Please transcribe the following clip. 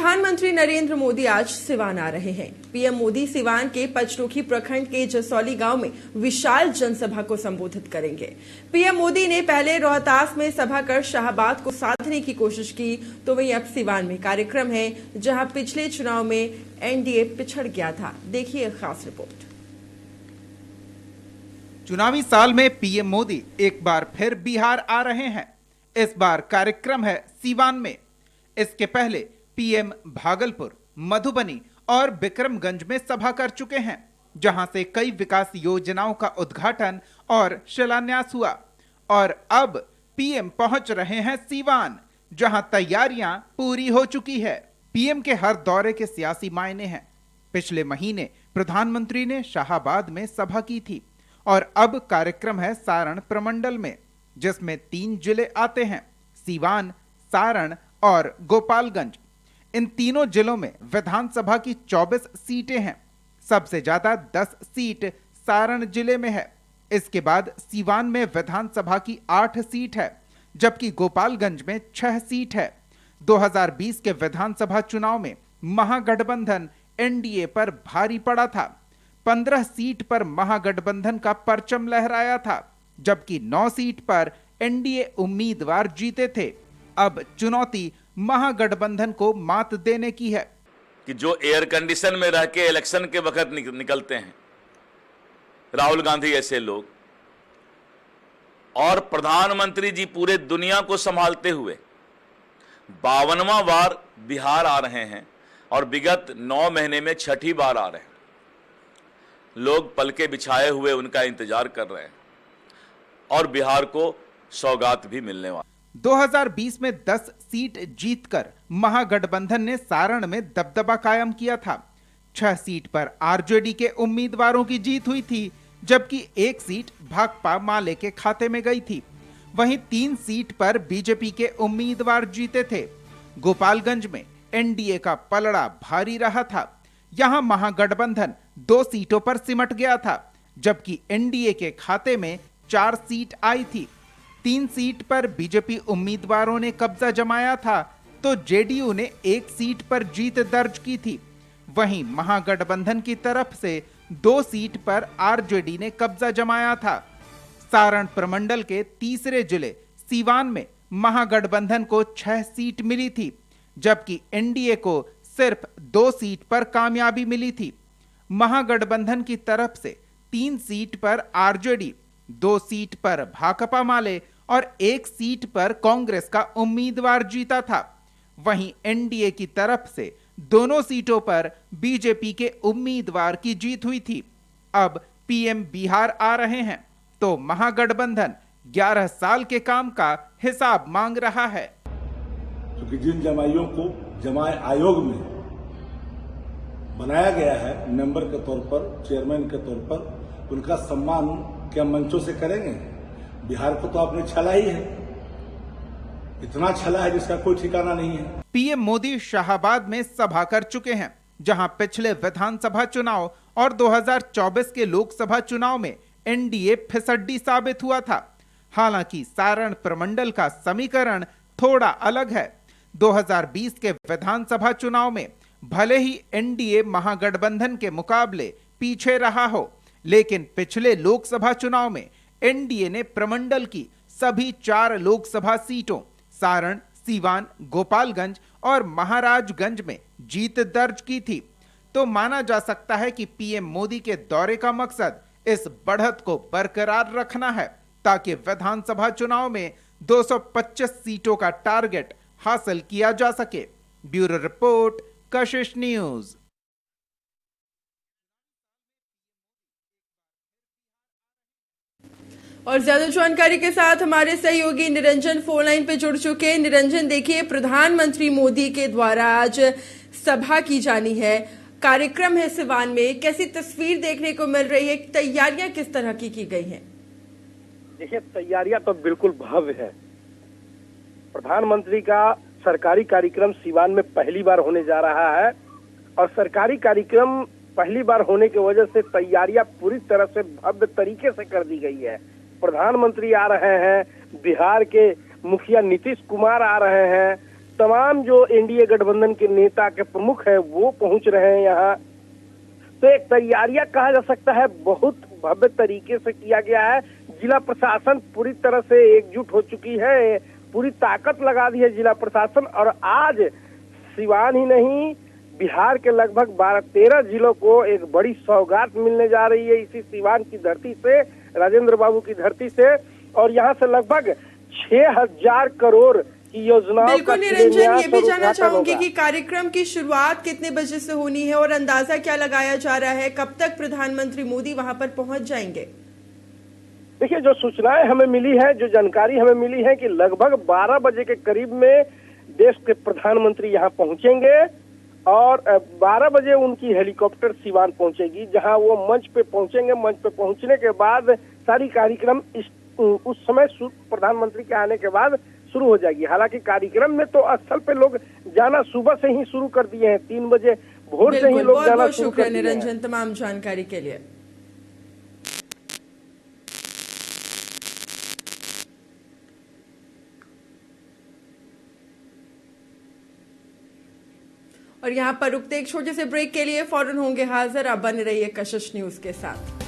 प्रधानमंत्री नरेंद्र मोदी आज सिवान आ रहे हैं। पीएम मोदी सिवान के पचरुखी प्रखंड के जसौली गांव में विशाल जनसभा को संबोधित करेंगे। पीएम मोदी ने पहले रोहतास में सभा कर शाहबाद को साधने की कोशिश की, तो वहीं अब सिवान में कार्यक्रम है, जहां पिछले चुनाव में एनडीए पिछड़ गया था। देखिए खास रिपोर्ट। चुनावी साल में पीएम मोदी एक बार फिर बिहार आ रहे हैं। इस बार कार्यक्रम है सिवान में। इसके पहले पीएम भागलपुर, मधुबनी और बिक्रमगंज में सभा कर चुके हैं, जहां से कई विकास योजनाओं का उद्घाटन और शिलान्यास हुआ। और अब पीएम पहुंच रहे हैं सिवान, जहां तैयारियां पूरी हो चुकी है। पीएम के हर दौरे के सियासी मायने हैं। पिछले महीने प्रधानमंत्री ने शाहबाद में सभा की थी और अब कार्यक्रम है सारण प्रमंडल में, जिसमें 3 जिले आते हैं, सिवान, सारण और गोपालगंज। इन तीनों जिलों में विधानसभा की 24 सीटें हैं। सबसे ज्यादा 10 सीट सारण जिले में है। इसके बाद सिवान में विधानसभा की 8 सीट है, जबकि गोपालगंज में 6 सीट है। 2020 के विधानसभा चुनाव में महागठबंधन एनडीए पर भारी पड़ा था। 15 सीट पर महागठबंधन का परचम लहराया था, जबकि 9 सीट पर एनडीए उम्मीदवार जीते थे। अब चुनौती महागठबंधन को मात देने की है कि जो एयर कंडीशन में रह के इलेक्शन के वक्त निकलते हैं, राहुल गांधी ऐसे लोग, और प्रधानमंत्री जी पूरे दुनिया को संभालते हुए 52वां बार बिहार आ रहे हैं और विगत 9 महीने में 6ठी बार आ रहे हैं। लोग पलके बिछाए हुए उनका इंतजार कर रहे हैं और बिहार को सौगात भी मिलने वाली। 2020 में 10 सीट जीतकर महागठबंधन ने सारण में दबदबा कायम किया था। 6 सीट पर आरजेडी के उम्मीदवारों की जीत हुई थी, जबकि 1 सीट भाकपा माले के खाते में गई थी। वहीं 3 सीट पर बीजेपी के उम्मीदवार जीते थे। गोपालगंज में एनडीए का पलड़ा भारी रहा था। यहां महागठबंधन 2 सीटों पर सिमट गया था, जबकि एनडीए के खाते में 4 सीट आई थी। 3 सीट पर बीजेपी उम्मीदवारों ने कब्जा जमाया था, तो जेडीयू ने 1 सीट पर जीत दर्ज की थी। वहीं महागठबंधन की तरफ से 2 सीट पर आरजेडी ने कब्जा जमाया था। सारण प्रमंडल के तीसरे जिले सिवान में महागठबंधन को 6 सीट मिली थी, जबकि एनडीए को सिर्फ 2 सीट पर कामयाबी मिली थी। महागठबंधन की तरफ से 3 सीट पर आरजेडी, 2 सीट पर भाकपा माले और 1 सीट पर कांग्रेस का उम्मीदवार जीता था। वहीं एनडीए की तरफ से दोनों सीटों पर बीजेपी के उम्मीदवार की जीत हुई थी। अब पीएम बिहार आ रहे हैं, तो महागठबंधन 11 साल के काम का हिसाब मांग रहा है। क्योंकि जिन जमाइयों को जमाई आयोग में बनाया गया है मेंबर के तौर पर, चेयरमैन के तौर पर, उनका सम्मान क्या मंचों से करेंगे? बिहार को तो आपने छला ही है, इतना छला है जिसका कोई ठिकाना नहीं है। पीएम मोदी शाहबाद में सभा कर चुके हैं, जहां पिछले विधानसभा चुनाव और 2024 के लोकसभा चुनाव में एनडीए फिसड्डी साबित हुआ था। हालांकि सारण प्रमंडल का समीकरण थोड़ा अलग है। 2020 के विधानसभा चुनाव में भले ही एनडीए महागठबंधन के मुकाबले पीछे रहा हो, लेकिन पिछले लोकसभा चुनाव में एनडीए ने प्रमंडल की सभी 4 लोकसभा सीटों सारण, सीवान, गोपालगंज और महाराजगंज में जीत दर्ज की थी। तो माना जा सकता है कि पीएम मोदी के दौरे का मकसद इस बढ़त को बरकरार रखना है, ताकि विधानसभा चुनाव में 225 सीटों का टारगेट हासिल किया जा सके। ब्यूरो रिपोर्ट, कशिश न्यूज। और ज्यादा जानकारी के साथ हमारे सहयोगी निरंजन फोन लाइन पे जुड़ चुके हैं। निरंजन, देखिए, प्रधानमंत्री मोदी के द्वारा आज सभा की जानी है, कार्यक्रम है सिवान में, कैसी तस्वीर देखने को मिल रही है? तैयारियां किस तरह की गई हैं? देखिए, तैयारियां तो बिल्कुल भव्य है। प्रधानमंत्री का सरकारी कार्यक्रम सिवान में पहली बार होने जा रहा है और सरकारी कार्यक्रम पहली बार होने की वजह से तैयारियां पूरी तरह से भव्य तरीके से कर दी गई है। प्रधानमंत्री आ रहे हैं, बिहार के मुखिया नीतीश कुमार आ रहे हैं, तमाम जो एनडीए गठबंधन के नेता के प्रमुख है वो पहुंच रहे हैं यहाँ। तो एक तैयारियां कहा जा सकता है बहुत भव्य तरीके से किया गया है। जिला प्रशासन पूरी तरह से एकजुट हो चुकी है, पूरी ताकत लगा दी है जिला प्रशासन। और आज सिवान ही नहीं, बिहार के लगभग 12-13 जिलों को एक बड़ी सौगात मिलने जा रही है इसी सिवान की धरती से, राजेंद्र बाबू की धरती से। और यहाँ से लगभग 6,000 करोड़ की योजनाओं का बिल्कुल निरंजन, ये भी जानना उद्घाटन चाहूंगी होगा। कि कार्यक्रम की शुरुआत कितने बजे से होनी है और अंदाजा क्या लगाया जा रहा है, कब तक प्रधानमंत्री मोदी वहां पर पहुंच जाएंगे? देखिए, जो सूचनाएं हमें मिली है, जो जानकारी हमें मिली है कि लगभग 12 बजे के करीब में देश के प्रधानमंत्री यहाँ पहुंचेंगे और 12 बजे उनकी हेलीकॉप्टर सिवान पहुंचेगी, जहां वो मंच पे पहुंचेंगे। मंच पे पहुंचने के बाद सारी कार्यक्रम उस समय प्रधानमंत्री के आने के बाद शुरू हो जाएगी। हालांकि कार्यक्रम में तो स्थल पे लोग जाना सुबह से ही शुरू कर दिए हैं, 3 बजे भोर से ही लोग जाना शुरू कर दिए हैं। निरंजन, तमाम जानकारी के लिए। और यहाँ पर रुकते एक छोटे से ब्रेक के लिए, फौरन होंगे हाजिर। आप बने रहिए कशिश न्यूज के साथ।